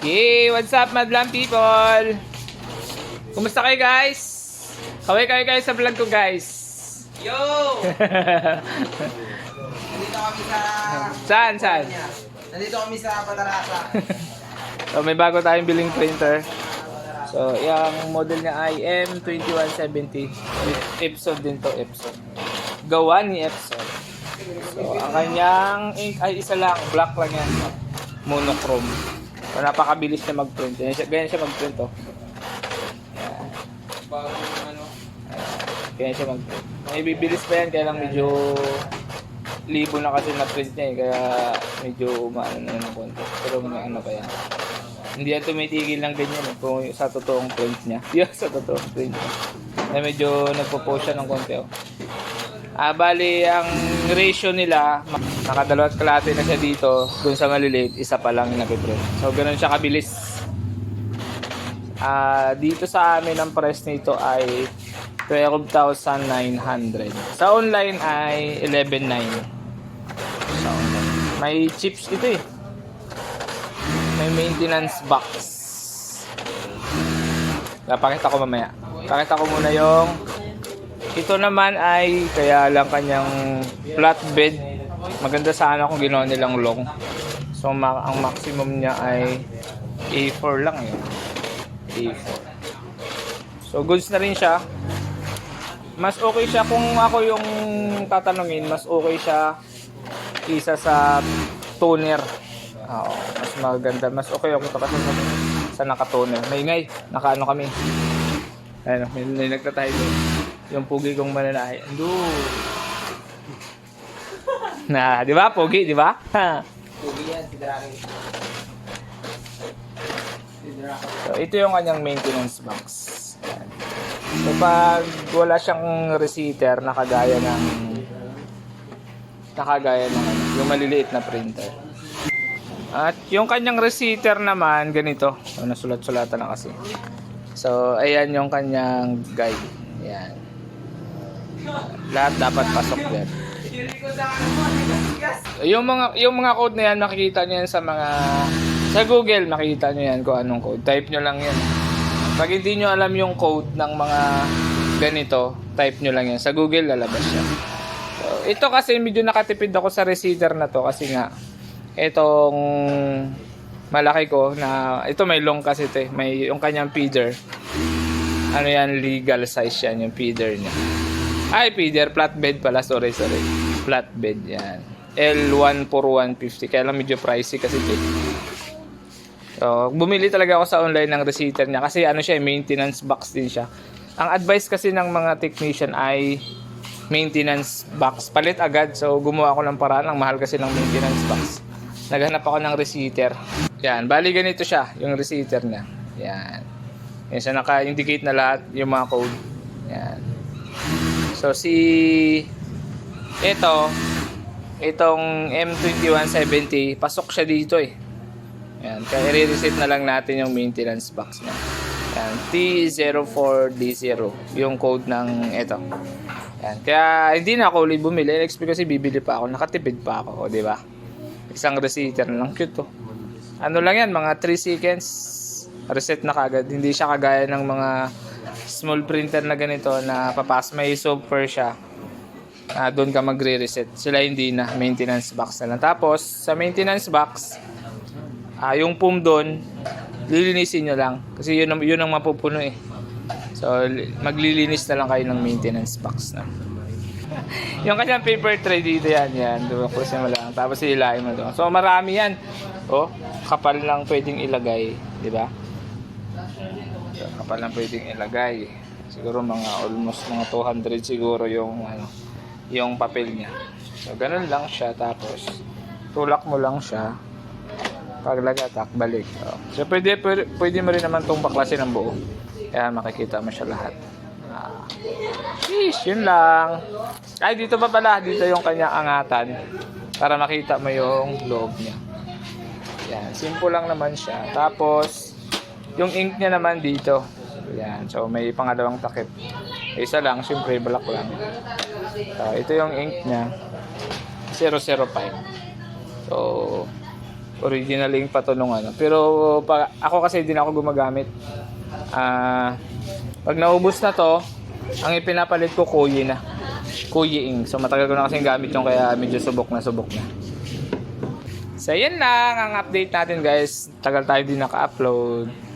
Yay! What's up, madlang people? Kumusta kayo, guys? Kaway kayo guys sa vlog ko, guys. Yo! Nandito kami sa... Saan? Nandito kami sa Patarasa. So, may bago tayong billing printer. So, yung model niya ay M2170. Epson din to, Epson. Gawa ni Epson. So, ang kanyang ink ay isa lang. Black lang yan. Monochrome. So, napakabilis niya mag-print. Ganyan siya mag-print, oh. Kaya siya mag-print. May bibilis pa yan, kaya lang medyo libo na kasi na-print niya eh. Kaya medyo umaano na ng konti. Pero may ano pa yan. Hindi yan tumitigil ng ganyan eh, kung sa totoong print niya. Yan, sa totoong print niya. Kaya medyo nagpo-post siya ng konti, oh. Bali, ang ratio nila, nakadalawat kalate na siya dito. Dun sa maliliit, isa pa lang nag-print. So, ganun siya kabilis. Dito sa amin ang price nito ay 12,900. Sa online ay 11,900. Sa online. May chips ito eh. May maintenance box. Pakita ko mamaya. Pakita ko muna yung ito naman ay kaya lang kanyang flatbed. Maganda sana kung ginawa nilang long. So ang maximum niya ay A4 lang eh. A4. So goods na rin siya. Mas okay siya kung ako yung tatanungin, mas okay siya isa sa toner. Mas maganda, mas okay ako ito kasi sa naka-toner. Maingay, naka-ano kami. Ayun, may nagtatay doon. Yung pugi kong mananahi. Ando. Na, di ba? Pugi, di ba? Pugi yan, si Drake. So, ito yung kanyang maintenance box. Ayan. So, pag wala siyang receiver na kagaya ng yung maliliit na printer. At yung kanyang receiver naman, ganito. So, nasulat-sulatan na kasi. So, ayan yung kanyang guide. Ayan. Lahat dapat pasok din. Yung mga code na yan, makikita niyo yan sa Google, makikita niyo yan kung anong code. Type niyo lang yan. Pag hindi niyo alam yung code ng mga ganito, type niyo lang yan. Sa Google, lalabas siya. So, ito kasi medyo nakatipid ako sa receiver na to kasi nga itong malaki ko na ito may long kasi ito eh. May yung kanyang feeder. Ano yan, legal size yan yung feeder niya. Ay, feeder, flatbed pala. Sorry. Flatbed, yan. L14150. Kaya lang medyo pricey kasi ito. So, bumili talaga ako sa online ng receiver niya. Kasi ano siya, maintenance box din siya. Ang advice kasi ng mga technician ay maintenance box. Palit agad. So, gumawa ako ng paraan. Ang mahal kasi ng maintenance box. Naghanap ako ng receiver. Yan. Bali ganito siya, yung receiver niya. Yan. Yan siya naka-indicate na lahat yung mga code. Yan. So itong M2170, pasok siya dito eh. Yan, kaya i-reset na lang natin yung maintenance box niya. Yan, T04D0 yung code ng ito. Yan, kaya hindi na ako ulit bumili. Expect kasi bibili pa ako, nakatipid pa ako, di ba? Isang receiver na lang, cute to. Ano lang yan, mga 3 seconds reset na kagad. Hindi siya kagaya ng mga small printer na ganito na may software siya. Doon ka magre-reset. Sila hindi na, maintenance box na lang. Tapos sa maintenance box, yung foam doon, lilinisin nyo lang. Kasi yun ang mapupuno eh. So maglilinis na lang kayo ng maintenance box na. Yung kanyang paper tray dito yan. Doon ko lang. Tapos ilahin mo doon. So marami yan. Oh, kapal lang pwedeng ilagay, di ba? Kapal lang pwedeng ilagay. Siguro almost mga 200 siguro yung papel niya. So ganun lang siya, tapos tulak mo lang siya. Paglagay, balik. So pwede mo rin naman tong baklasin ng buo. Kaya makikita mo siya lahat. Yun lang. Ay, dito pa pala, dito yung kanyang angatan para makita mo yung loob niya. Yan, simple lang naman siya. Tapos yung ink niya naman dito. Yan, so may pangalawang takip. Isa lang, siyempre black lang. So, ito yung ink niya, 005. So Original ink pa to nung ano. Pero ako kasi din ako gumagamit. Pag naubos na to, ang ipinapalit ko Koyi na. Koyi ink. So matagal ko na kasi gamit yung kaya medyo subok na. So yan lang ang update natin guys. Tagal tayo din naka-upload.